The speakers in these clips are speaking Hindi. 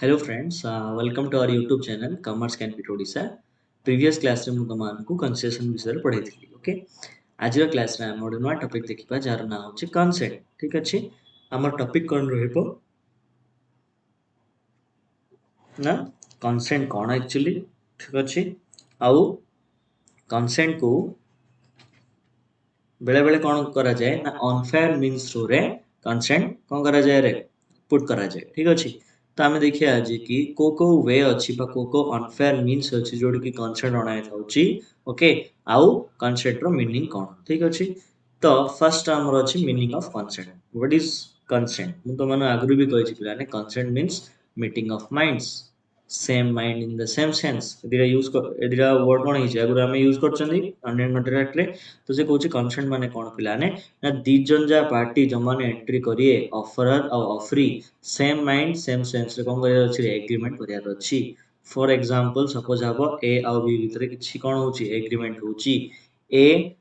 Hello friends, welcome to our YouTube channel commerce can be Odisha. Previous class रे तुमको कंसेशन विषय पढ़ाई थी। ओके, आज क्लास रे आम गोटे नुआ टॉपिक देखा जार ना हो कंसेंट। ठीक अच्छे, आम टॉपिक कौन रहिबो ना कंसेंट कौन एक्चुअली। ठीक अच्छे, आउ कंसेंट को बेले बेले कौन करा जाए ना अनफेयर मीन्स थ्रू रे कंसेंट कौन करा जाए रे पुट करा जाए। ठीक अच्छे, तो आम देखिए आज कि को वे अच्छी को अनफेयर मीन्स अच्छी जोड़ की कंसेंट अणा जाऊँगी। ओके, आउ कंसेंट रो मीनिंग कौन। ठीक अच्छे, तो फर्स्ट आमर अच्छी meaning of consent. What is consent मुझे तो मैंने आगु भी कही पे consent means meeting of minds, same mind in the same sense. एदिरा यूज एदिरा वर्ड कोन हिचे आगु हम यूज करछंदी अन्य कॉन्ट्रैक्ट रे। तो से कहूची कंसेंट माने कोन पिलाने ना दी जन जा पार्टी जो माने एंट्री करिए ऑफरर और offeree same mind same sense रे कोन करिया अछि एग्रीमेंट करिया अछि। फॉर एग्जांपल सपोज हबो ए और बी भितरे किछि कोन होची एग्रीमेंट होची। ए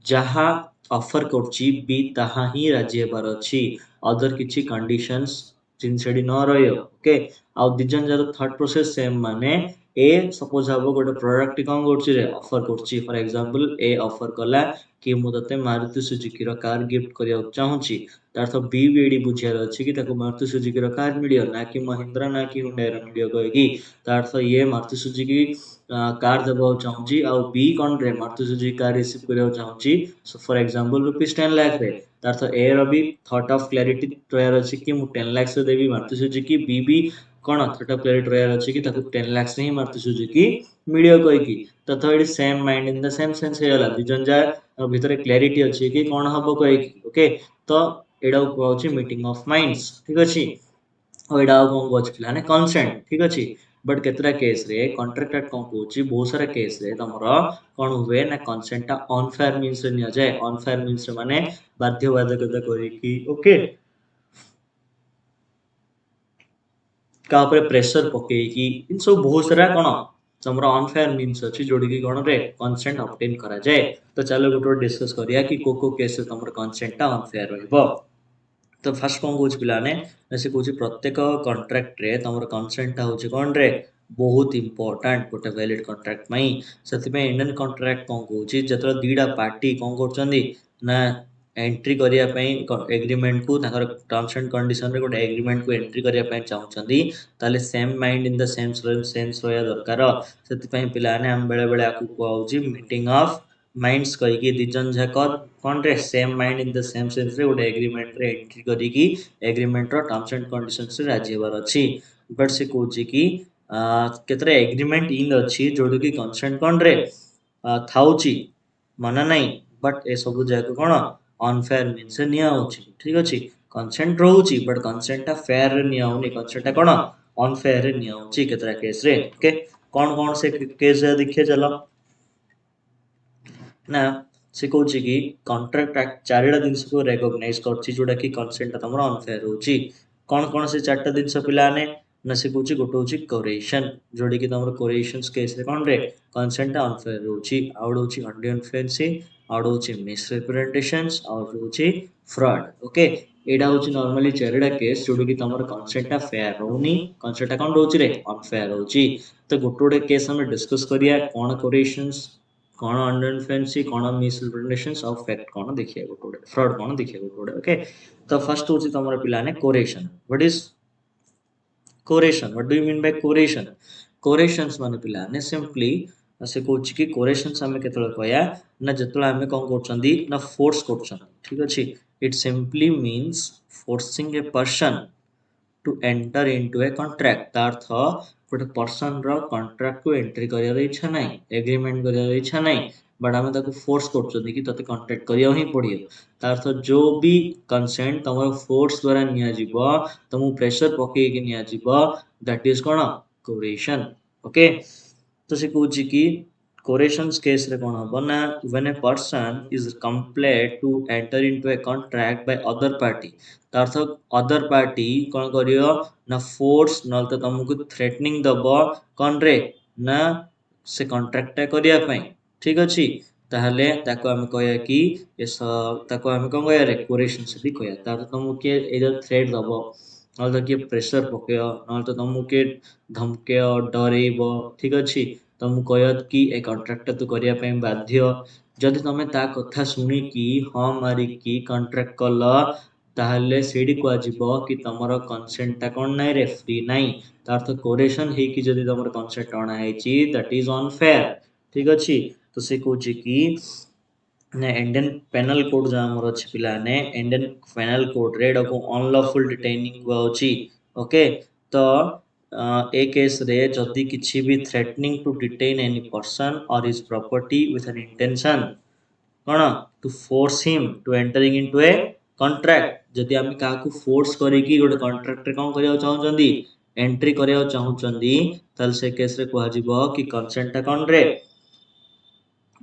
जहा ऑफर करछि बी ताहा ही राजी हेबार अछि। अदर किछि कंडीशंस जिनसेडी न रहयो। ओके, आउ दिजन जार थर्ड प्रोसेस सेम माने ए सपोज हबो गोटे प्रोडक्ट कोन करछि रे ऑफर करछि। फॉर एग्जांपल ए ऑफर कला कि मु तते मारुति सुजुकी रो कार गिफ्ट करिया चाहूछि। तार तो बी भी एडी बुझियार अछि कि ताको मारुति सुजुकी रो कार मिलियो ना कि महिंद्रा ना कि हुंडई रो मिलियो कहि। तार तो ये मारुति सुजुकी कार देबो चाहूछि आ बी कोन रे मारुति सुजुकी कार रिसीव करिया चाहूछि। So for example rupees 10 lakh रे तार तो ए रो भी थॉट ऑफ क्लैरिटी रहयर अछि कि मु 10 लाख से देबी मारुति सुजुकी। बी भी कोन थॉट ऑफ क्लैरिटी रहयर अछि कि ताको 10 लाख से ही मारुति सुजुकी मिलियो कहि। तो एडी same mind in the same sense हे गला दिजन जा भितरे क्लैरिटी अछि कि कोन हबो कहि। ओके, तो एडा कहउछि मीटिंग ऑफ माइंड्स। ठीक अछि, और एडा कोन कहउछि पिलाने कंसेंट। ठीक अछि, बट केतरा केस रे कॉन्ट्रैक्ट एक्ट कोन कहउछि बहुत सारा केस रे तमरो कोन हुए ना कंसेंट ता अनफेयर मीन्स रे निया जाए। अनफेयर मीन्स माने बाध्य बाधकता करि कि ओके का ऊपर प्रेशर पके कि इन सब बहुत सारा कोन तमरो अनफेयर मीन्स अछि जोडी कि कोन रे कंसेंट ऑब्टेन करा जाए। तो चलो गोटो डिस्कस करिया कि को केस रे तमरो कंसेंट ता अनफेयर रहइबो। तो फर्स्ट कौन कौच पिलाने से कौच प्रत्येक कॉन्ट्रैक्ट रे तमर कंसेंट ता होची कोन रे बहुत इंपोर्टेंट गोटे वैलिड कॉन्ट्रैक्ट मई। सति में इंडियन कॉन्ट्रैक्ट कौन कौची जतरा दीडा पार्टी कौन करचंदी ना एंट्री करिया पई एग्रीमेंट को ताकर टर्म्स एंड कंडीशन रे गोटे एग्रीमेंट को एंट्री करिया पई चाहउचंदी ताले same mind in the same sense रहया दरकार। सति पई पिलाने हम बेले बेले आकु कहउची मीटिंग ऑफ माइंड्स कहि कि दिजन जाक कोन रे same mind in the same sense रे गोटे एग्रीमेंट रे एंट्री करी कि एग्रीमेंट रो टर्म्स एंड कंडीशंस रे राजी हेबार अछि। बट से कहउची कि केतरा एग्रीमेंट इन अछि जोडो कि कंसेंट कोन रे थाउची मना नाही। बट ए सब जाक कोन अनफेयर मीन्स निया होची। ठीक अछि, कंसेंट रहउची बट कंसेंट ता फेयर रे निया होनी, कंसेंट ता कोन अनफेयर रे निया होची केतरा केस रे। ओके, कोन कोन से केस देखिए चलो ना से कहउची कि कॉन्ट्रैक्ट एक्ट चारिडा जिनिस को रिकॉग्नाइज करछि जोडा कि कंसेंट ता तमरो अनफेयर होची। कोन कोन से चारटा जिनिस पिलाने ना से कहउची गोटे होची कोरेशन जोडे कि तमरो कोरेशंस केस रे कोन रे कंसेंट ता अनफेयर होची। आउड होची अनड्यू इन्फ्लुएंसिंग, आउड होची मिसरिप्रेजेंटेशंस, आउड होची फ्रॉड। ओके, एडा होची नॉर्मली चारिडा केस जोडे कि तमरो कंसेंट ता फेयर होनी, कंसेंट ता कोन होची रे अनफेयर होची। तो गोटे गोटे केस हम डिस्कस करिया कोन कोरेशंस कौन अनइन्फ्लुएंसी कौन मिसरिप्रेजेंटेशंस और फैक्ट कौन देखिए गोटे फ्रॉड कौन देखिए गोटे। ओके, तो फर्स्ट होची तमरा पिलाने coercion. What is coercion, what do you mean by coercion. Coercions माने पिलाने सिंपली से कहउची कि कोरेशंस हमें केतले कहया ना जतले हमें कोन करचंदी ना फोर्स करचंदी। ठीक अछि, it simply means forcing a person to enter into a contract. तार अर्थ गोटे पर्सन रो कॉन्ट्रैक्ट को एंट्री करियार इच्छा नाही, एग्रीमेंट करियार इच्छा नाही, बट आमे ताको फोर्स करचोदी कि तते कॉन्ट्रैक्ट करिया ही पड़ियो। तार अर्थ जो भी कंसेंट तमरो फोर्स द्वारा निया जिवो तमु प्रेशर पके कि निया जिवो दैट इज कोन कोरेशन। ओके, तो से कहउची कि कोरेशंस केस रे कोन हबो ना when a person is compelled to enter into a contract by other party. तार अर्थ अदर पार्टी कोन करियो ना फोर्स नल तो तुमको थ्रेटनिंग दबो कोन रे ना से कॉन्ट्रैक्ट करिया पई। ठीक अछि, ताहले ताको हम कहया कि ताको हम कोन कहया रे कोरेशन से भी कहया। तार तुमको के एदर थ्रेट दबो ना तो किए प्रेशर पकेय ना तो तुमको किए धमके डरेब ठीक अच्छे तुमको कह कि ए कंट्राक्ट तू करने बाध्य जदि तुम ता कथा शुणिकी हाँ मारिकी कंट्राक्ट कल ताहले सेठी कुआजिबो कि तमर कंसेंटा कौन नाई रे फ्री नाई तार तो कोरेशन हे कि जदि तमर कंसेंट अणा हेची दैट इज अनफेयर ठीक अच्छे तो से कहूँ कि ने इंडियन पेनल कोड जो आमर अच्छी पिलाने इंडियन पेनल कोड रे को अनलॉफुल डिटेनिंग हुआ अछि ओके तो ए केस रे जदि किछि भी threatening to detain any person or his property with an intention कौन to force him to entering into a contract जदि आम काकू फोर्स करिकी गोटे कॉन्ट्रैक्ट रे कोन करिया चाहउचंदी एंट्री करिया चाहउचंदी तल से केस रे कहआ जिवो कि कंसेंट कोन रे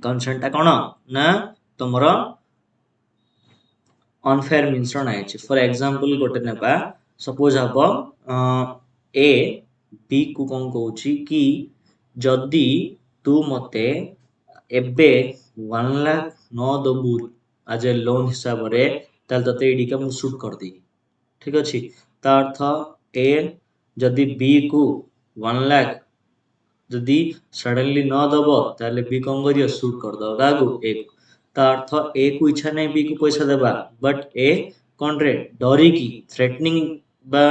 कंसेंट कोन ना तुमरो अनफेयर मीन्स आइछि फॉर एग्जांपल गोटे नेबा सपोज हबो ए बी को कोन कहउछि कि जदि तू मते एबे 1 लाख न दबु आज ए लोन हिसाब रे ताल तते एडिका मु शूट कर दी ठीक अछि ता अर्थ ए जदि बी को 1 लाख जदि सडनली न दब ताले बी कोन करियो शूट कर दो कागु एक ता अर्थ ए को इच्छा नहीं बी को पैसा देबा बट ए कोन रे डरी की थ्रेटनिंग बा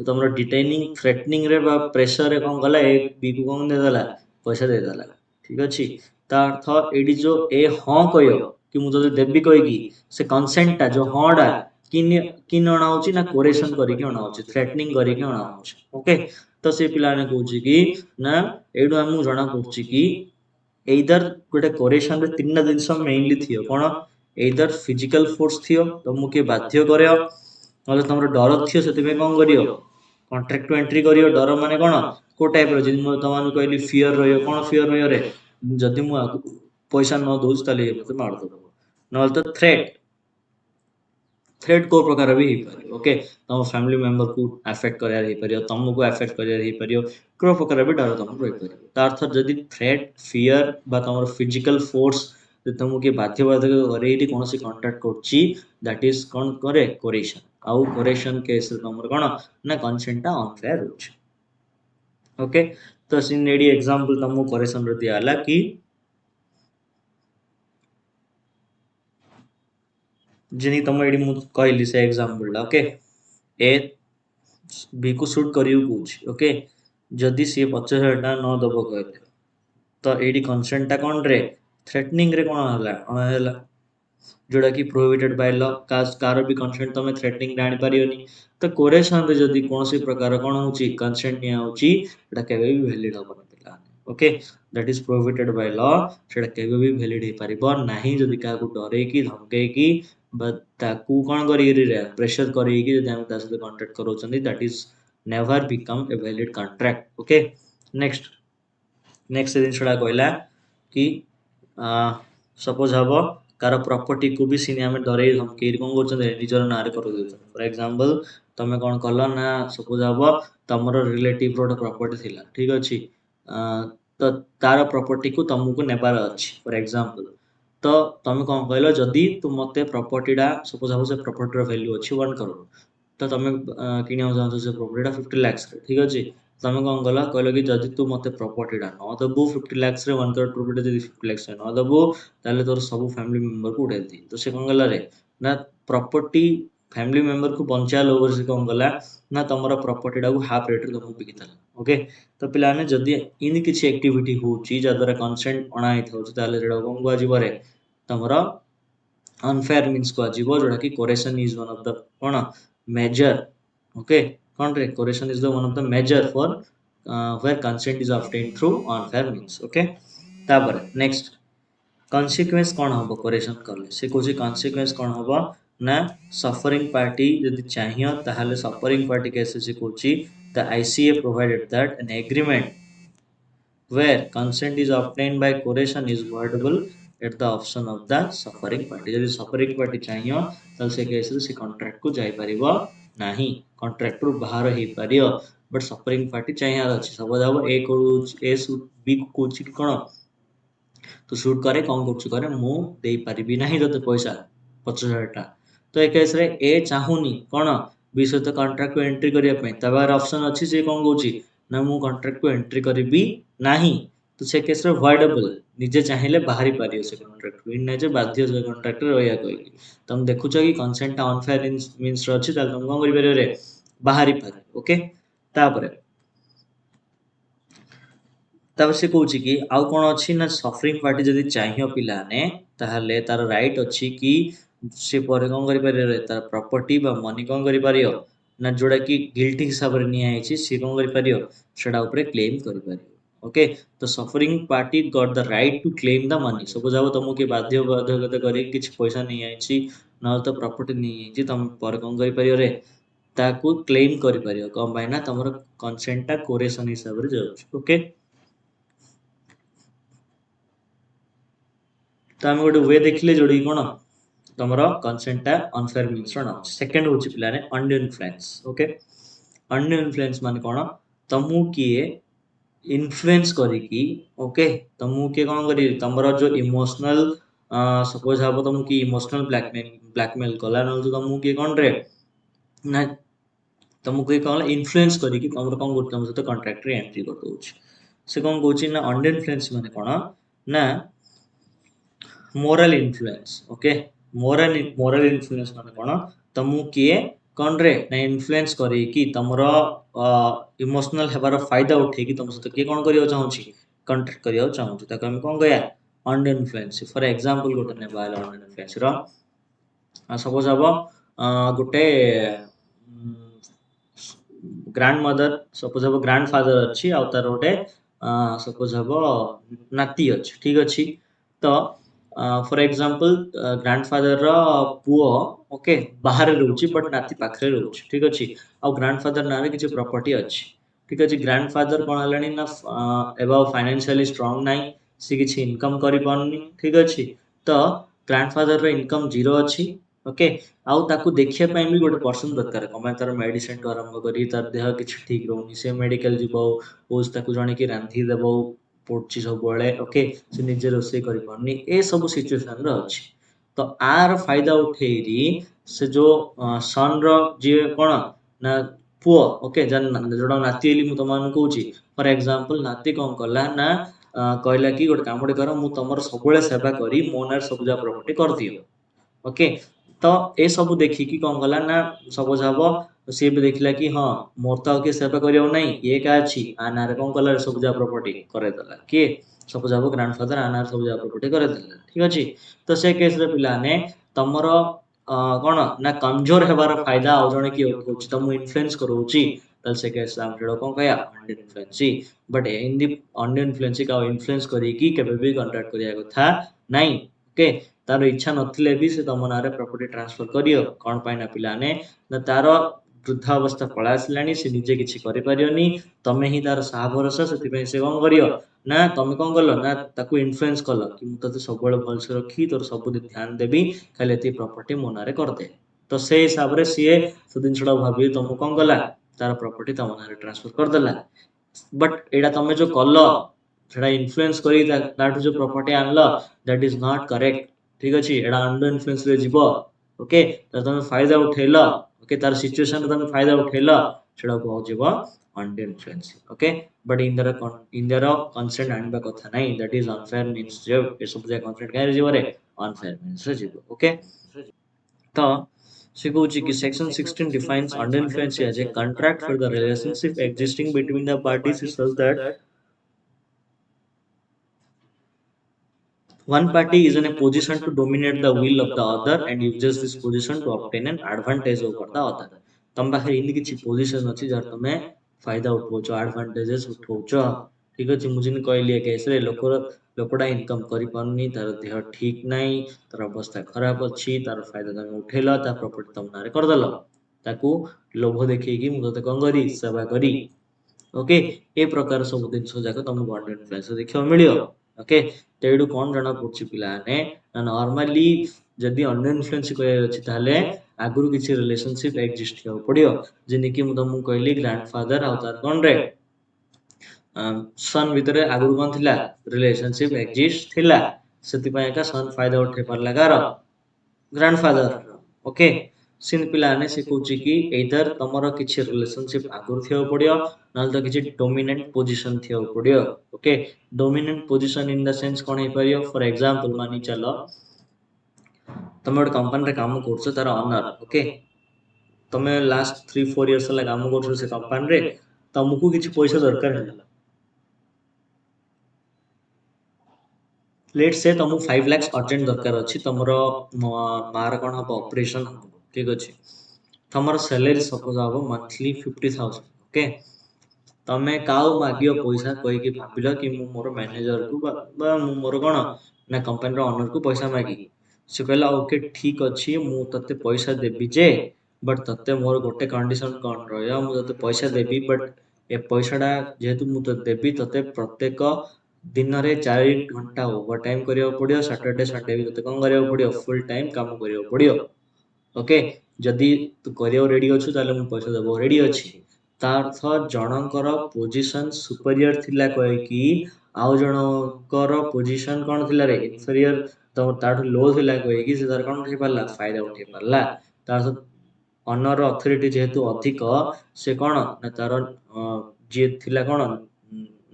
तमरो डिटेनिंग थ्रेटनिंग रे बा प्रेशर रे कोन गला ए बी को कोन दे देला पैसा दे देला ठीक अछि ता अर्थ एडी जो ए हां कयो कि मु जदि देबी कहि से कंसेंट ता जो हां डा किन किन अणा होची ना कोरेशन करी के अणा होची थ्रेटनिंग करी के अणा होची ओके तो से पिला ने कहउची कि ना एडू हमु जणा पड़ुची कि एइदर गोटे कोरेशन रे तीन जिनस मेनली थियो कोन एइदर फिजिकल फोर्स थियो तुमको के बाध्य करयो नले तमरो डर थियो सेते में कोन करियो कॉन्ट्रैक्ट टू एंट्री करियो डर माने कोन को टाइप रो जिन म तमान कहली फियर रहियो कोन फियर रहियो रे जदि मु पैसा न दोस ताले मते मार दो नले तो थ्रेट थ्रेट को प्रकार भी पारे ओके तुम फैमिली मेंबर को अफेक्ट करियार हे परियो तुमको अफेक्ट करियार हे परियो को प्रकार भी डर तुमको रही परियो तार जदि थ्रेट फियर बा तुम फिजिकल फोर्स तुमको के बाध्य बाधक करे एटी कोनोसी कांटेक्ट करछि दैट इज कोन करे कोरेशन आउ कोरेशन केस तुमर कोन ना कंसेंट अनफेयर होछि ओके तो सिन एडी एग्जांपल तुमको कोरेशन रो दिया हला कि जिनी तुम एडी मु कहली से एग्जांपल ओके ए बी को शूट करियो कुछ ओके जदि सी 50,000 टा न दबो कहले तो एडी कंसेंट टा कोन रे थ्रेटनिंग रे कोन हला जोड़ा कि प्रोहिबिटेड बाय लॉ कार भी कंसेंट तमे थ्रेटनिंग आनी पारियोनी तो कोरेशन रे जदि कोनोसी प्रकार कोन होची कंसेंट निया होची एटा केबे भी वैलिड होबो पिला okay that is prohibited by law सेटा केबे भी वैलिड हे पारिबो नाही जदि का को डरे की धमके की ताकू कोन करी रे प्रेशर करी कि जदि हम तासे कांटेक्ट करोचंदी that is never become a valid contract okay next next दिन छडा कहला कि सपोज हबो कार प्रॉपर्टी को भी सीने आमे डरे धमके कोन करछन निजर नारे कर देछन फॉर एग्जांपल तमे कोन कल ना सपोज हबो तमरो रिलेटिव रोड प्रॉपर्टी थिला ठीक अछि तो तार प्रॉपर्टी को तुमको नेबार अछि फॉर एग्जांपल तो तुम कोन कहलो जदी तू मते प्रॉपर्टी डा सपोज हबो से प्रॉपर्टी रो वैल्यू अछि 1 करोड़ तो तुम किनिया चाहतो से प्रॉपर्टी डा 50 लाख ठीक अछि तुम कोन कल कहलो कि जदी तू मते प्रॉपर्टी डा न दबु 50 लाख रे 1 करोड़ प्रॉपर्टी जदी 50 लाख से न दबु ताले तोर सब फैमिली मेंबर को उड़ाई दी तो से कोन गला रे ना प्रॉपर्टी फैमिली मेंबर को बंचा लोवर से कोन गला ना तमरो प्रॉपर्टी डा को हाफ रेट रे तुमको बिकितला ओके तो पिलाने जदी इन किछि एक्टिविटी होची जदरा कंसेंट अणाई थाउची ताले रेडा कोन गवा जिवरे तमरो अनफेयर मीन्स को आजीवो जोड़ा कि coercion is one of the कोन मेजर ओके कोन रे coercion is the one of the major for where consent is obtained through unfair means okay तापर नेक्स्ट कॉन्सिक्वेंस कौन हम कोरेशन करले से कोसी कॉन्सिक्वेंस कौन हबो ना सफरिंग पार्टी यदि चाहियो ताहले सफरिंग पार्टी कैसे से Kochi the ICA provided that an agreement where consent is obtained by coercion is voidable at the option of the suffering party यदि suffering party चाहियो तब से केस से कॉन्ट्रैक्ट को जाई परिबो नाही कॉन्ट्रैक्ट रु बाहर ही परियो बट सफरिंग पार्टी चाहिया अछि सब जाबो ए को ए बी को कोची कोन तो शूट करे कौन कर करे मु दे पारिबी नाही तते पैसा 50,000 टा तो ए केस रे ए चाहुनी कोन बी सहित कंट्राक्ट को एंट्री करिया पई ता बाहर ऑप्शन अछि से कोन कहूची ना मु कंट्राक्ट को एंट्री करबी नाही तो से केस रे वॉइडेबल निजे चाहिले बाहरी पारियो से कंट्राक्ट इन नै जे बाध्य से कंट्राक्ट रहया कोइ तुम देखुछ कि कंसेंट अनफेयर मींस रो अछि ताल तुम कोन करि परियो रे बाहरी पार ओके तापरे तापर से कहूची कि आउ कोन अछि ना सफरिंग पार्टी जदी चाहियो पिलाने ताहले तार राइट अछि कि से पर कोन करि परियो रे तार प्रॉपर्टी बा मनी कोन करि परियो ना जोडा कि गिल्टी हिसाब रे निया आइछि से कोन करि परियो सेडा ऊपर क्लेम करि परियो ओके तो suffering party got the right to claim the money suppose अब तुमको के बाध्य बाध्यकता करी किछ पैसा नहीं आइछि न तो प्रॉपर्टी नहीं आइछि तुम पर कोन करि परियो रे ताकू क्लेम करि परियो कम बाइना तमरो कंसेंट ता कोरेशन हिसाब रे जाउछि ओके तो आम गोटे वे देखिले जोड़ी कोन तुमर कंसेंट ता अनफेयर मीन्स रो नाउ सेकंड होछि पिलाने under influence okay under influence माने कोन तमु किए इन्फ्लुएंस करिकी ओके तमु के कोन करी तमरो जो इमोशनल सपोज हाबो तमु की इमोशनल ब्लैकमेल कला न तो तमु के कोन रे ना तमु के कोन इन्फ्लुएंस करिकी तमरो कोन गुड तम सहित कॉन्ट्रैक्ट रे एंट्री कर दोछ से कोन कहूची ना अंडर इन्फ्लुएंस माने कोन ना moral influence okay moral influence माने कोन तमु किए कोन रे ना इन्फ्लुएंस करी कि तमरो इमोशनल हेबार फायदा उठे कि तम सहित के कोन करियो चाहूची कॉन्ट्रैक्ट करियो चाहूची ताको हम कोन गया अंडर इन्फ्लुएंस फॉर एग्जांपल गोटे ने बाल अंडर इन्फ्लुएंस रो सपोज हबो गोटे ग्रांड मदर सपोज हबो ग्रांड फादर अछि आ तार गोटे सपोज हबो नाती अछि ठीक अछि तो फॉर एग्जांपल ग्रांडफादर रो पुओ ओके बाहर रहउची बट नाती पाखरे रहउची ठीक अछि आ ग्रांडफादर नारे किछ प्रॉपर्टी अछि ठीक अछि ग्रांडफादर कोन हलानी ना एबाउ फाइनेंशियली स्ट्रांग नाही से किछ इनकम करि पाउनी ठीक अछि तो ग्रांडफादर रो इनकम जीरो अछि ओके आउ ताकू देखिया पई भी गोटे पर्सन दरकार कमाय तार मेडिसिन तो आरंभ करी तार देह किछ ठीक रहउनी से मेडिकल जीवो ओस ताकू जणे कि रांधी देबो पड़छि सब बळे ओके से निजे रोसे करि पाउनी ए सब सिचुएशन रो अछि तो आर फायदा उठेरी से जो सन रो जे कोन ना पुओ ओके जन जोडा नाती एली मु तमान कहूची फॉर एग्जांपल नाती कोन कला ना कहला कि गोटे कामडे करो मु तमर सबळे सेवा करी मोनर सबजा प्रॉपर्टी कर दियो ओके तो ए सब देखि कि कोन गला ना सपोज हबो से भी देखला कि हां मोर तो के सेवा करियो नै ये का अछि आनार कोन कलर सबजा प्रॉपर्टी करे दला के सपोज हबो ग्रांडफादर आनार सबजा प्रॉपर्टी करे दला ठीक अछि तो से केस रे पिलाने तमरो कोन ना कमजोर हेबार फायदा आ जणे कि उठौछि त मु इन्फ्लुएंस करूछि तल से केस हम जेडो कोन कहया under influence but in the under influence का इन्फ्लुएंस करी कि केबे भी कॉन्ट्रैक्ट करिया कथा नै ओके तार इच्छा नथिले भी से तम नारे प्रॉपर्टी ट्रांसफर करियो कोन पाइना पिलाने ना तार वृद्धावस्था पळा आसलानी से निजे किछि करि परियोनी तमे ही तार साहा भरोसा सेति पई से कोन करियो ना तमे कोन करलो ना ताकू इन्फ्लुएंस करलो कि मु तते सबबळे भल से रखी तोर सब दिन ध्यान देबी खाली एति प्रॉपर्टी मो नारे कर दे तो से हिसाब रे सीए से दिन छडा भाबी तम कोन गला तार प्रॉपर्टी तम नारे ट्रांसफर कर देला बट एडा तमे जो कल्लो सेडा इन्फ्लुएंस करी ताटू जो प्रॉपर्टी आनलो दैट इज नॉट करेक्ट ठीक अछि एडा अंडर इन्फ्लुएंस रे जीवो ओके त तमे फायदा उठेलो ओके तार सिचुएशन तमे फायदा उठेलो सेडा को जीवो under influence okay but in their consent आनबा कथा नै दैट इज अनफेयर मींस जे ए सब जे कंसेंट काय जीवो रे अनफेयर मींस रे जीवो ओके तो she goes कि section 16 defines under influence as a contract for the relationship existing between the parties such that one party is in a position to dominate the will of the other and uses this position to obtain an advantage over the other तम पाखे इनि किछि पोजीशन अछि जर तमे फायदा उठौछो एडवांटेजेस उठौछो ठीक अछि मुजिन कहलिए केस रे लोकडा इनकम करि पाउनी तार देह ठीक नै तार अवस्था खराब अछि तार फायदा तमे उठेला ता प्रॉपर्टी तम नारे कर देलो ताकू लोभ देखै कि मु तते कोन करी सेवा करी ओके ए प्रकार सब दिन जाक तम अंडर इन्फ्लुएंस देखियो मिलियो ओके तेडू कोन जणा पड़छि पिलाने नॉर्मली जदी अंडर इन्फ्लुएंस कय अछि ताले आगुरु किछि रिलेशनशिप एक्जिस्ट हो पडियो जेने कि मु तमु कहली ग्रैंडफादर आ तार कोन रे सन भितरे आगुरु कोन थिला रिलेशनशिप एक्जिस्ट थिला सेति पय का सन फायदा उठे परला गार ग्रैंडफादर ओके सिन पिलाने से कहूँ कि एदर तुमर किसी रिलेशनशिप आगुरी थी पड़ो ना तो किसी डोमिनेंट पोजिशन थी पड़ो okay dominant position in the sense कौन हो पार फॉर एग्जांपल मानि चलो तुम गोटे कंपनी काम कर तार ऑनर ओके तुम लास्ट 3-4 इयर्स काम कर से कंपनी तुमको किसी पैसा दरकार है लेट से तुमको 5 लाख अर्जेंट दरकार अच्छी तुम मार कौन हम ऑपरेशन हम ठीक अच्छे तुम सैलरी सपोज हम मंथली 50,000 ओके तमें काउ मागियो पैसा कहीकि भाविल कि मोर मैनेजर को मोर कौन ना कंपनी ओनर को पैसा मागी से कहला ओके ठीक अच्छी मु तते पैसा देवी जे बट तते मोर गोटे कंडीशन कौन रहा मुझे पैसा देवी बट ए पैसाटा जेहेतु मुझे देवी तते प्रत्येक दिन में 4 घंटा ओवर टाइम करिया पड़ियो सैटरडे संडे भी तते कौन करिया पड़ियो फुल टाइम काम करिया पड़ियो ओके जदि तू करिया रेडी अच्छु ताले मु पैसा देबो रेडी अछि तार्थ जनकर पोजीशन सुपीरियर थिला कहे कि आउ जनकर पोजीशन कौन थिला रे इनफीरियर तो ताठू लो थिला कहे कि से तार कौन उठे पारला फायदा उठे पारला तार ऑनर अथॉरिटी जेहेतु अधिक से कौन ना तार जे थिला कौन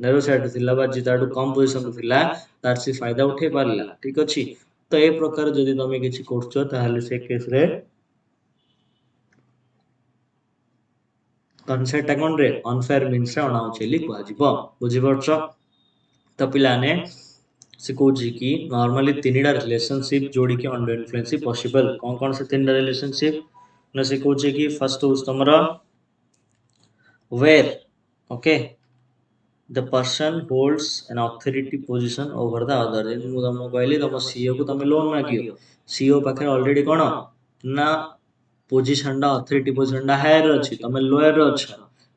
नेरो साइड थिला बा जे ताठू कम पोजीशन थिला तार से फायदा उठे पारला ठीक अछि तो ए प्रकार जदि तमे किछि करछो ताहले से केस रे कनसेप्ट कौन रे अनफेयर मीन्स रे अना उचेली कुआ जीवो बुझि परछ तो पिलाने से कहूँ कि नॉर्मली तीनटा रिलेशनशिप जोड़ी के अंडर इन्फ्लुएंस पॉसिबल कौन कौन से तीनटा रिलेशनशिप ना से कहूँ कि फर्स्ट हूँ तुमर where okay the person holds an authority position over the other मु तुमको कहली तुम सीईओ को तुम लोन मागियो सीईओ पाखे ऑलरेडी कौन ना पोजीशन अथॉरिटी पोजीशन हायर अच्छी तुम लोअर अच्छ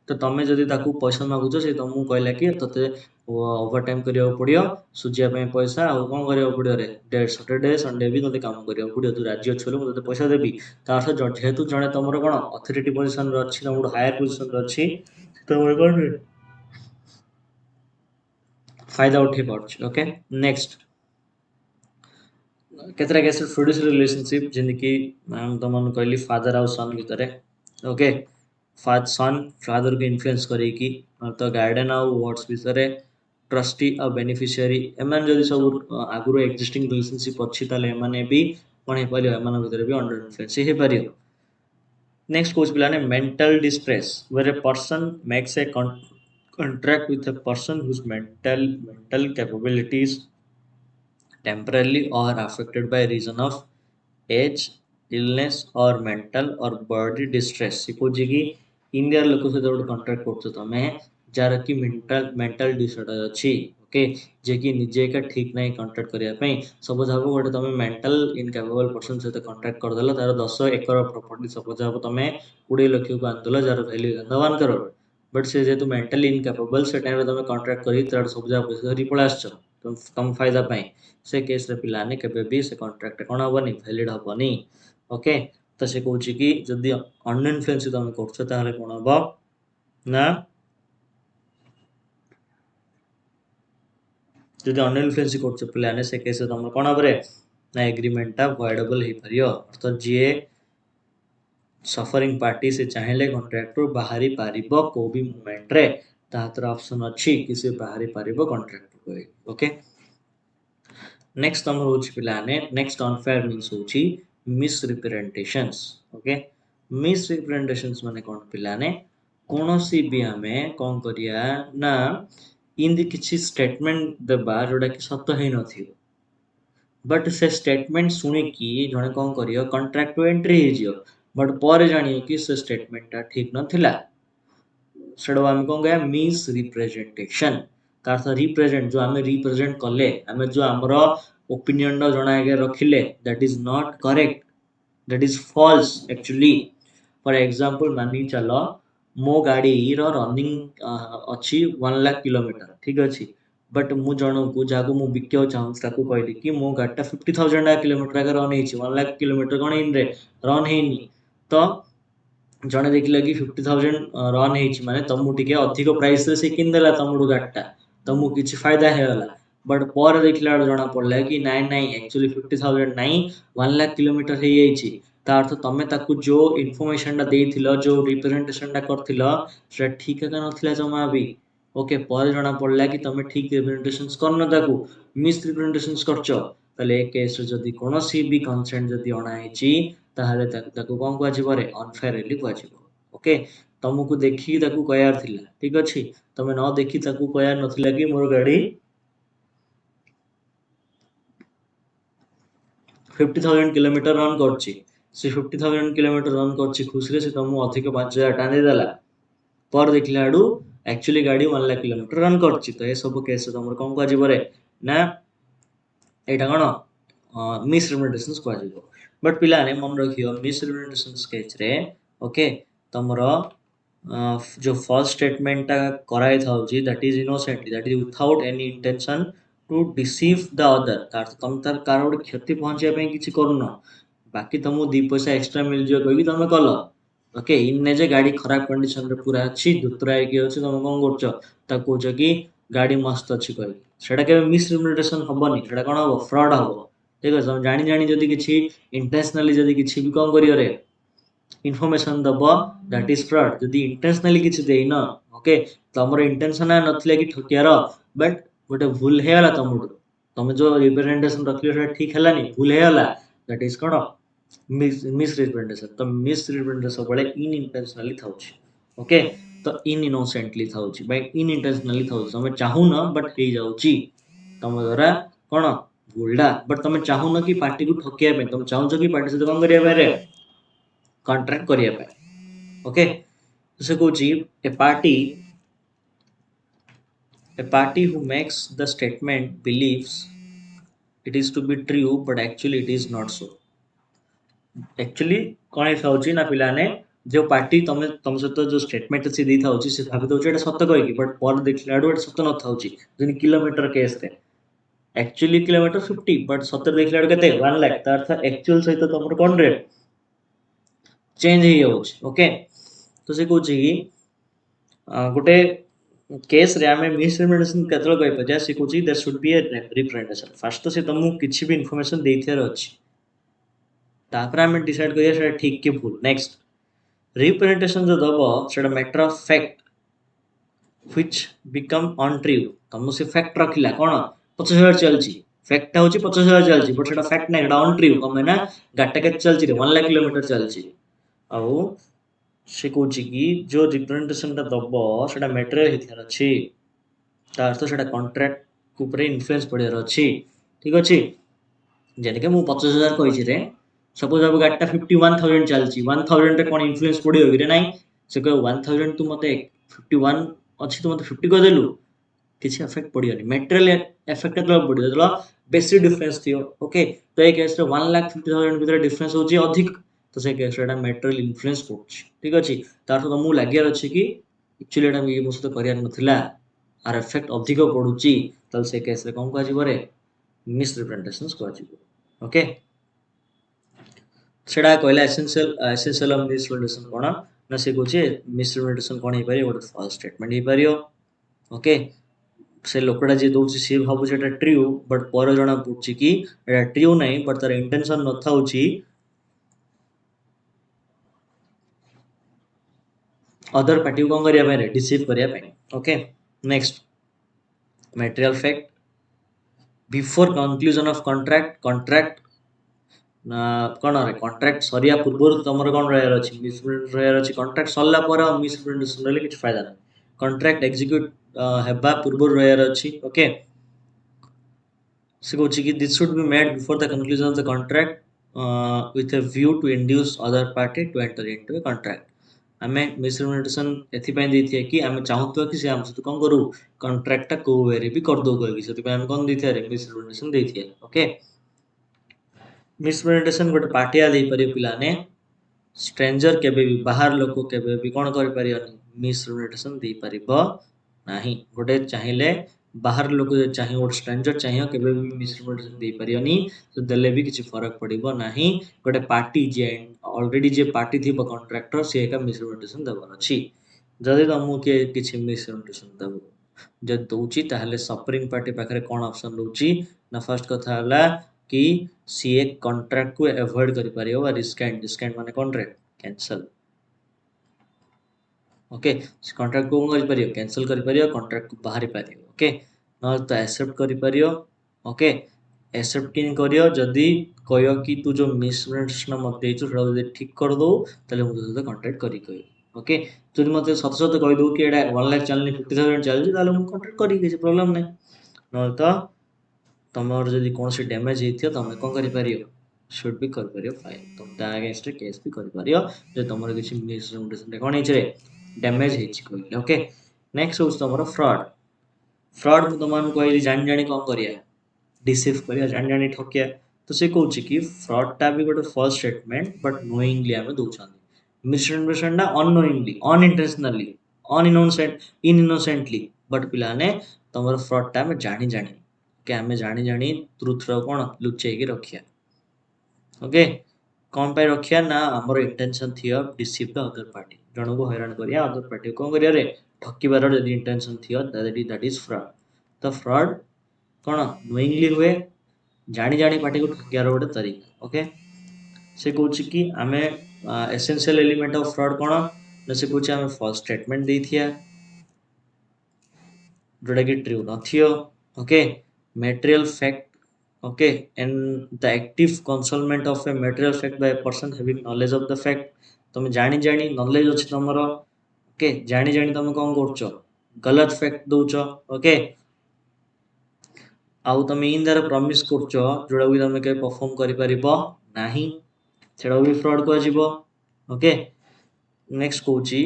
तो तुम जदि पैसा मागुच से तुमको कहला कि ते ओवर टाइम करिया पड़ियो सुझिया पैसा आ कौन करिया पड़ियो रे सैटरडे संडे भी तते काम करिया पड़ियो तू राज्य अच्छे बोले मुझे पैसा देवी तार जेहेतु जड़े तुम कौन अथॉरिटी पोजीशन अच्छी तुम हायर पोजीशन अच्छी तुम कौन फायदा उठे पार्छ ओके नेक्स्ट केतरा केस प्रोड्यूस रिलेशनशिप जिंदगी तुम कहली फादर आउ सन भितर ओके सन फादर को इन्फ्लुएंस करेगी तो गार्डन आउ वर्ड्स भितर ट्रस्टी आ बेनिफिशियरी एमान जदि सब आगुरो एक्जिस्टिंग रिलेशनशिप अच्छी ताले एमाने भी कौन हो पारियो एमान भितर भी अंडर इन्फ्लुएंस हो पारियो नेक्स्ट कोच पिलाने mental distress where a person makes a contract with a person whose mental capabilities temporarily or affected by reason of age illness or mental or body distress suppose कि इंडिया लोक सहित गोटे कंट्राक्ट कर तुम जार कि मेंटल डिसऑर्डर अच्छी ओके जे कि निजे का ठीक नहीं कंट्राक्ट करने सपोज हम गोटे तुम मेंटल इनकेपेबल पर्सन सहित कंट्राक्ट करदेल तार 10 एकर प्रॉपर्टी सपोज हम तुम 20 लाख को आनदेल जार वैल्यू 1 करोड़ बट से जेहेतु मेंटली इनकेपेबल से टाइम तुम कंट्राक्ट कर सब जगह पैसा धरी पड़ा तुम फायदा पाई से केस रे पिलाने केबे भी से कंट्राक्ट कौन हेनी वैलिड हेनी ओके तो से कहूँ कि जदि अनइनफ्लुएंस तुम कर कौन हम ना जदि अनइनफ्लुएंस कर पिलाने से केस तुम कौन हम ना एग्रीमेंटा वॉइडेबल हो पार अर्थात जी सफरिंग पार्टी से चाहे कंट्राक्ट बाहरी पार को भी मोमेंट रे तार ऑप्शन अच्छी कि से बाहरी पार कंट्राक्ट ओके नेक्स्ट तुम हूँ पिलाने नेक्स्ट अनफेयर मीन्स हूँ मिसरिप्रेजेंटेशंस ओके मिसरिप्रेजेंटेशंस माने कौन पिलाने कौन सी भी आम कौन करिया ना इनदी किसी स्टेटमेंट देबा जोटा कि सत ही न बट से स्टेटमेंट शुणिकी जड़े कौन करियो कंट्राक्ट एंट्री हो बट पर जानियो कि से स्टेटमेंटा ठीक नथिला सेडो आम कौन गया मिस रिप्रेजेंटेशन तार रिप्रेजेंट जो आम रिप्रेजेंट कले आम जो आमर ओपिनियन जना आगे रखिले that is not correct that is false actually for example मानी चलो मो गाड़ी रनिंग अच्छी 1 लाख किलोमीटर ठीक अच्छे बट मु जन को जहाँ मुझे बिका चाहूँ कहली कि मो गाड़ीटा 50,000 किलोमीटर आगे रन हो 1 लाख किलोमीटर कौन इन रन है तो जड़े देखला कि 50,000 रन हो तुमको टे अधिक प्राइस से किनदेला तुम गाड़ीटा तुमको किसी फायदा होगा बट पर देखला जना पड़ा कि नाई नाई एक्चुअली 50,000 नाई 1 लाख किलोमीटर हो ତା ଅର୍ଥ ତମେ ତାକୁ जो ଇନଫର୍ମେସନଟା ଦେଇଥିଲ जो ରିପ୍ରେଜେଣ୍ଟେସନଟା କରିଥିଲ ସେଟା ଠିକ ଏକା ନଥିଲା ଜମା ବି। ଓକେ, ପରେ ଜଣା ପଡିଲା କି ତମେ ଠିକ ରିପ୍ରେଜେଣ୍ଟେସନ କରିନ ତାକୁ, ମିସ୍ ରିପ୍ରେଜେଣ୍ଟେସନ କରିଛ। ତାହେଲେ ଏ କେସରେ ଯଦି କୌଣସି ବି କନସେଣ୍ଟ ଯଦି ଅଣାହେଇଛି ତାହେଲେ ତାକୁ କଣ କୁହାଯିବ ରେ, ଅନଫେୟାର ବୋଲି କୁହାଯିବ। ଓକେ, ତମକୁ ଦେଖିକି ତାକୁ କହିବାର ଥିଲା, ଠିକ ଅଛି। ତମେ ନ ଦେଖି ତାକୁ କହିବାର ନଥିଲା କି ମୋର ଗାଡି 50,000 କିଲୋମିଟର ରନ୍ କରୁଛି। ସେ 50,000 କିଲୋମିଟର ରନ୍ କରୁଛି ଖୁସିରେ, ସେ ତମକୁ ଅଧିକ 5,000 ଟଙ୍କା ଦେଇଦେଲା। पर देखला आडू एक्चुअली गाड़ी 1 लाख किलोमीटर रन करछि। तो ए सब केस तमर कोन को जिवरे ना एटा कोन मिसरिप्रेजेंटेशंस को जिवो। बट पिला ने मन रखियो मिसरिप्रेजेंटेशंस केस रे ओके तमरो जो फर्स्ट स्टेटमेंट ता कराई थाउची that is innocently, that is without any intention to deceive the other. तार तम तार कार गोटे क्षति पहुंचाया पे किछि करूनो, बाकी तुमको 2 पैसा एक्स्ट्रा मिल जियो कहि तमे कलो। ओके, इन्ने जे गाड़ी खराब कंडीशन रे पूरा अछि, दुतरा की अछि, तुम कोन करछो ता कोछ कि गाड़ी मस्त अछि कहि, सेटा के मिसरिप्रेजेंटेशन हबनी, सेटा कोन हबो फ्रॉड हबो। ठीक है, तुम जानि जानि जदी किछि इंटेंशनली जदी किछि भी कोन करियो रे इनफॉरमेशन दबो दैट इज फ्रॉड। जदी इंटेंशनली किछि देइनो ओके, तमरो इंटेंशन नथिले कि ठकियार, बट गोटे भूल हेला तमडू, तुम जो रिप्रेजेंटेशन रखियो सेटा ठीक हेलानी, भूल हेला, दैट इज कोन मिसरिप्रेजेंटेशन। तो मिसरिप्रेजेंटेशन सब बळे इनइंटेंशनली थाउची। ओके, तो इनइनोसेंटली थाउची बाय इनइंटेंशनली थाउची, तुम चाहू न बट हे जाउची तुम द्वारा कोन भूलडा, बट तुम चाहू न कि पार्टी को ठकिया पे, तुम चाहू कि पार्टी से कोन करिया पे कॉन्ट्रैक्ट करिया पे। ओके, तो से कहूची a party who makes the statement believes it is to be true but actually it is not so। Actually कौन ऐसा होची ना पिलाने जो पार्टी तमे तम सहित जो स्टेटमेंट से दी थाउची से भाबी दउची एटा सत्य कहि कि, बट पर देखला एटा सत्य न थाउची। जनी किलोमीटर केस रे एक्चुअली किलोमीटर 50 बट सत्य देखला केते 1 लाख, त अर्थ एक्चुअल सहित तमर कोन रे चेंज ही होची। ओके, तो से कहूची कि गोटे केस रे आमे मिसरिप्रेजेंटेशन केतल कहि पजा, से कहूची there should be a representation. First तो से तुमको किछि भी इंफॉर्मेशन देथियार अछि, तापर आमे डिसाइड करिया सेटा ठीक कि भूल। नेक्स्ट, रिप्रेजेंटेशन जो दबो सेटा matter of fact which become untrue. तुम से फैक्ट रखिला कोन 50,000 चलची, फैक्ट होची 50,000 चलची, बट सेटा फैक्ट नै, एटा अनट्रू। कमे ना गाटा के चलची रे 1 लाख किलोमीटर चलची। आउ से कहूची कि जो रिप्रेजेंटेशन ता दबो सेटा मैटर हिथियार अछि, ता अर्थ सेटा कॉन्ट्रैक्ट को ऊपर इन्फ्लुएंस पड़ियार अछि। ठीक अछि, जेने के मु 50,000 कहिछि रे, सपोज अब गाटा 51,000 चलची, 1,000 रे कोन इन्फ्लुएंस पड़ियो कि रे नाही, से कह 1,000 तू मते 51 अछि, तू मते 50 कह देलु, किछि इफेक्ट पड़ियोनी। मटेरियल इफेक्ट केतला पड़ियो देला बेसी डिफरेंस थियो। ओके, तो ए केस रे 1,50,000 भीतर डिफरेंस होची अधिक, तो से केस रे एटा मटेरियल इन्फ्लुएंस पड़छ। ठीक अछि, तार तो मु लागियार अछि कि actually Etah me मोसत करियार नथिला, are effect अधिक पड़ुची, तो से केस रे कोन कहै जिवरे मिसरिप्रेजेंटेशंस कहै जिवो। ओके, सेटा कहला एसेंशियल ऑफ मिसरिप्रेजेंटेशन कोन ना, से कहूची मिसरिप्रेजेंटेशन कोन हे पारियो गोटे फॉल्स स्टेटमेंट हे पारियो। ओके, से लोकटा जे दउची से भाबु जेटा ट्रू, बट पर जणा पुछि कि एटा ट्रू नै, बट तार इंटेंशन न थाउची अदर पार्टी को कोन करिया पे डिसीव करिया पे। Okay, next, material fact before conclusion of contract कोन रे कॉन्ट्रैक्ट सरिया पूर्व तमर कोन रहयर अछि मिसरिप्रेजेंटेशन रहयर अछि। कॉन्ट्रैक्ट सरला पर मिसरिप्रेजेंटेशन रहले किछ फायदा नै, कॉन्ट्रैक्ट एग्जीक्यूट हेबा पूर्व रहयर अछि। ओके, से कहूची कि this should be made before the conclusion of the contract with a view to induce other party to enter into a contract. आमे मिसरिप्रेजेंटेशन एथि पय दैथिए कि आमे चाहूतो कि से हम से कोन करू कॉन्ट्रैक्ट ता को वेरी भी कर दो कहि, सेति पय आमे कोन दैथिए रे मिसरिप्रेजेंटेशन दैथिए। ओके, मिसरिप्रेजेंटेशन गोटे पार्टिया दे परियो पिलाने, स्ट्रेंजर केबे भी बाहर लोक केबे भी कोन करि परियोनी मिसरिप्रेजेंटेशन दे परिबो नाही। गोटे चाहिले बाहर लोक चाहि गोटे स्ट्रेंजर चाहियो केबे भी मिसरिप्रेजेंटेशन दे परियोनी, तो देले भी किछि फरक पड़िबो नाही। गोटे पार्टी जे ऑलरेडी जे पार्टी थिबो कॉन्ट्रैक्टर से एका मिसरिप्रेजेंटेशन देबर अछि। जदि तमु के किछि मिसरिप्रेजेंटेशन देबो जे दउची ताहले सफरिंग पार्टी पाखरे कोन ऑप्शन रहउची ना, फर्स्ट कथा हला कि सी एक कॉन्ट्रैक्ट को अवॉइड करि परियो रिस्कांट माने कॉन्ट्रैक्ट कैंसल ओके कॉन्ट्रैक्ट को करि परियो कैंसल करि परियो कॉन्ट्रैक्ट को बाहरी परियो ओके न तो एक्सेप्ट करि परियो ओके एक्सेप्ट किन करियो जदी कहियो कि तू जो मिसअंडरस्टैंडिंग मत देछु सेटा जदी ठीक कर दो तले मु तो कॉन्ट्रैक्ट करि कहि ओके जदी मते सत सत कहि दो कि एटा 1 लाख चलनी 50000 चल जे ताले मु कॉन्ट्रैक्ट करि କିଛି प्रॉब्लम नै न तो तमर जदी कोनसी डैमेज हेथियो तमे कोन करि परियो शुड भी कर परियो फाइल तुम ता अगेंस्ट केस भी कर परियो जे तमर किछि मिसअंडरस्टैंडिंग कोन हेछि रे डैमेज हेछि कहले ओके नेक्स्ट होस तमर फ्रॉड फ्रॉड मु तमान कहली जानि जानि कोन करिया डिसीव करिया जानि जानि ठकिया तो से कहउछि कि फ्रॉड ता भी गोटे फॉल्स स्टेटमेंट बट नोइंगली हमें दोछानी मिसअंडरस्टैंड ना अननोइंगली अनइंटेंशनली इनइनोसेंटली बट पिलाने तमर फ्रॉड ता में जानि जानि के हमें जानि जानि ट्रुथ रो कोन लुचै के रखिया ओके कौन पे रखिया ना हमर इंटेंशन थियो डिसीव द अदर पार्टी जणो को हैरान करिया अदर पार्टी को करिया रे ठकीबार जदी इंटेंशन थियो दैट इज फ्रॉड तो फ्रॉड कोन नोइंगली हुए जानि जानि पार्टी को ठकियार गोटे तरीका ओके से कहउछि कि हमें एसेंशियल एलिमेंट ऑफ फ्रॉड कोन न से कहउछि हमें फॉल्स स्टेटमेंट देथिया जोटा कि ट्रू नथियो okay material fact okay and the active concealment of a material fact by a person having knowledge of the fact तुम जानी जानी नॉलेज अछि तमरो ओके जानी जानी तुम कोन करछो गलत फैक्ट दोछो ओके आउ तुम इन दर प्रॉमिस करछो जोडा भी तुम के परफॉर्म करि परिबो नाही सेडा भी फ्रॉड को जिवो okay next Kochi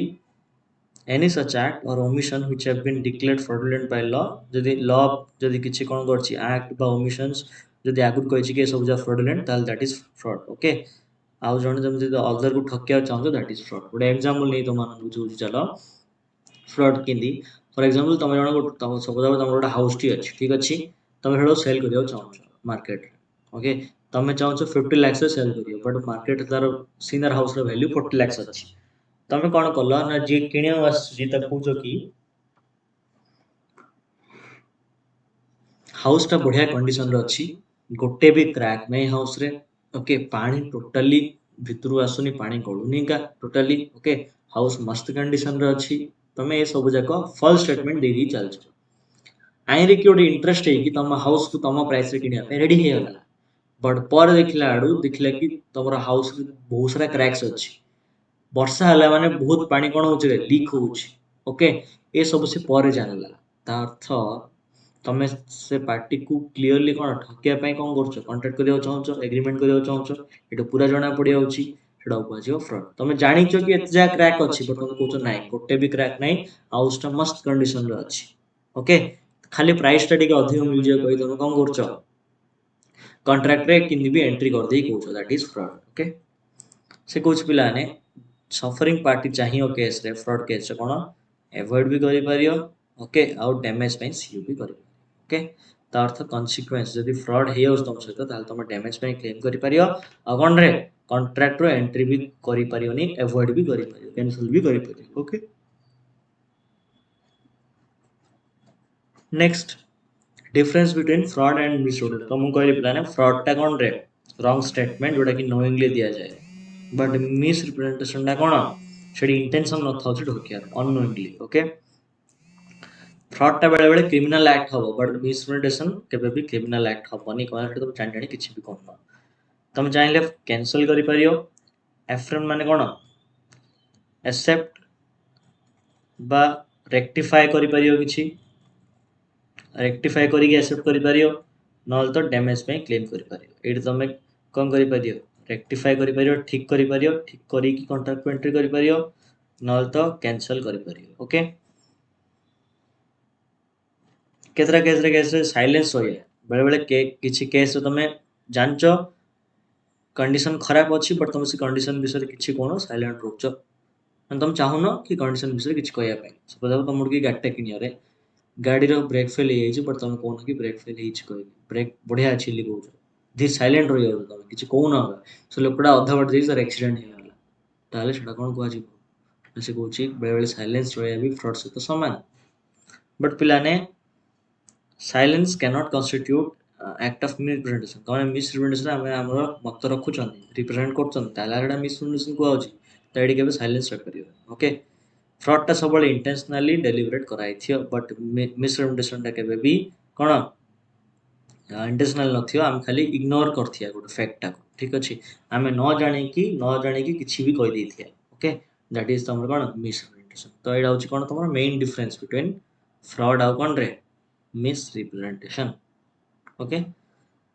any such act or omission which have been declared fraudulent by law जदि law जदि किछि कोन करछि act बा omissions जदि आगुर कहिछि कि सब जा fraudulent ताल that is fraud okay आउ जण जम जदि अदर को ठकिया चाहतो that is fraud गोटे एग्जांपल नै तो मान बुझु चलो फ्रॉड केंदी फॉर एग्जांपल तुम जण को तुम सपोज तुम गोटे हाउस टी अछि ठीक अछि तुम हेडो सेल करियो चाहछो मार्केट ओके तुम चाहछो 50 लाख से सेल करियो बट मार्केट तार सीनियर हाउस रो वैल्यू 40 लाख अछि तमे कौन कल ना जी किणे आसी कहूच कि हाउस टा बढ़िया कंडीशन रे अछि गोटे भी क्रैक नै हाउस रे ओके पानी टोटली भितरु आसुनी पानी गळुनी का टोटली ओके हाउस मस्त कंडीशन रे अछि तमे ए सब जाक फॉल्स स्टेटमेंट दे दी चलछ आइ रे कि इंटरेस्ट है कि तम हाउस को तम प्राइस रे किनिया पे रेडी हे गला बट पर देखला आडू देखला कि तमरा हाउस बहुत सारा क्रैक्स अछि वर्षा हला माने बहुत पानी कोन होछ रे लीक होछ ओके ए सब से पर जानला ता अर्थ तमे से पार्टी को क्लियरली कोन ठकिया पई कोन करछ कांटेक्ट करियो चाहछ एग्रीमेंट करियो चाहछ एटा पूरा जणा पडियो होछि सेडा उपजियो फ्रॉड तमे जानि छ कि एत जा क्रैक अछि बट तुम कहछ नाही गोटे भी क्रैक नाही हाउस टा मस्त कंडीशन रे अछि ओके खाली प्राइस टा टिके अधिक मिल जे कहि तुम कोन करछ कॉन्ट्रैक्ट रे किनि भी एंट्री कर देई कहछ दैट इज फ्रॉड ओके से कुछ पिला ने सफरिंग पार्टी चाहिए केस रे फ्रॉड केस रे कोन अवॉइड भी करि परियो ओके आउट डैमेज पे सीयू भी करि ओके ता अर्थ कॉन्सिक्वेंस जदी फ्रॉड हे होस तुम सहित ताल तुम डैमेज पे क्लेम करि परियो आ कोन रे कॉन्ट्रैक्ट रो एंट्री भी करि परियोनी अवॉइड भी करि परियो कैंसिल भी करि परियो okay next difference between fraud and misuse तो मु कहली प्लान फ्रॉड टा कोन रे रॉन्ग स्टेटमेंट जोटा कि नोइंगली दिया जाए बट मिसरिप्रेजेंटेशन टा कोन सेडी इंटेंशन न थाउ ढोकिया अननोइंगली ओके फ्रॉड टा बेले बेले क्रिमिनल एक्ट हबो बट मिसरिप्रेजेंटेशन केबे भी क्रिमिनल एक्ट हबोनी कोन तुम जानि जानि किछि भी कोन तुम चाहिले कैंसिल करि परियो एफ्रेम माने कोन एक्सेप्ट बा रेक्टिफाई करि परियो किछि रेक्टिफाई करी एक्सेप्ट करि परियो नल तो डैमेज पे क्लेम करि परियो एडी तमे कोन करि परियो रेक्टिफाई करि परियो ठीक करी कि कॉन्ट्रैक्ट पे एंट्री करि परियो नल तो कैंसिल करि परियो ओके केतरा केस रे साइलेंस होय बेले बेले किछि केस तमे जानचो कंडीशन खराब अछि बट तुम से कंडीशन विषय किछि कोनो साइलेंट रोचो तुम चाहूनो कि कंडीशन विषय किछि कहया पे सपोज तुम मुर्गी गाट्टा किनिया रे गाड़ी रो ब्रेक फेल हे जाइछ बट तुम कोन कि ब्रेक फेल हेछ कहि ब्रेक बढ़िया अछि ली कहू धीर साइलेंट रहि जाउ तुम किछि कहू ना सो लोकड़ा अधा बट सर एक्सीडेंट हे गला ताले सेटा कोन कहै छी से कहूची बेले बेले साइलेंस रहया भी फ्रॉड से तो समान बट पिलाने silence cannot constitute act of misrepresentation तमे misrepresentation आमे हमर मत रखुछन रिप्रेजेंट करछन ताला एटा misrepresentation को आउची त एडी केबे साइलेंस रखरियो ओके फ्रॉड टा सबले इंटेंशनली डेलिबरेट कराइथियो बट misrepresentation टा केबे भी कोन इंटेंशनल नथियो आम खाली इग्नोर करथिया गुड फैक्ट टा ठीक अछि आमे न जानि कि किछि भी कहि दैथिया ओके दैट इज तमर कोन misrepresentation तो एडा होची कोन तमर मेन डिफरेंस बिटवीन फ्रॉड आ कोन रे misrepresentation ओके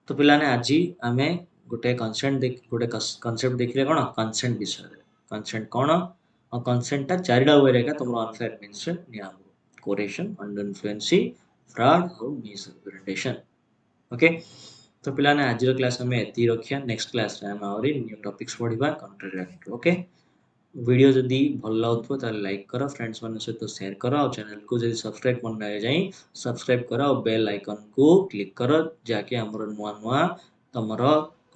तो पिलाने आज आमे गोटे कॉन्सेप्ट देखिले कोन कंसेंट विषय रे कंसेंट कोन और कंसेंट ता चारिडा वे रे का तमरो अनफेयर मींस रे निया कोरेशन अंडर इन्फ्लुएंसी फ्रॉड और मिसरिप्रेजेंटेशन ओके तो पिलाने आज क्लास में एती रखिया नेक्स्ट क्लास रे हम आउरी न्यू टॉपिक्स पढिबा कंटेंट ओके वीडियो जदि भल लागुथो त लाइक करो फ्रेंड्स मन सहित शेयर करो और चैनल को जदि सब्सक्राइब करना जाई सब्सक्राइब करो और बेल आइकन को क्लिक करो जाके हमर नुआ नुआ तमर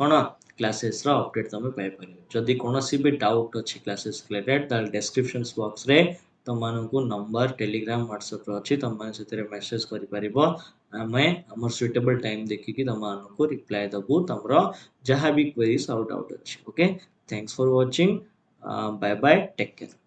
कोन क्लासेस रा अपडेट तमे पाइ परियो जदि कोनोसी भी डाउट अछि क्लासेस रिलेटेड त डिस्क्रिप्शन बॉक्स रे तमनको नंबर टेलीग्राम व्हाट्सएप रो अछि तम सेतरे मैसेज करि परिबो हमें हमर सुटेबल टाइम देखि कि तमनको रिप्लाई दबु तमरो जहां भी क्वेरीज आउट अछि okay thanks for watching bye bye take care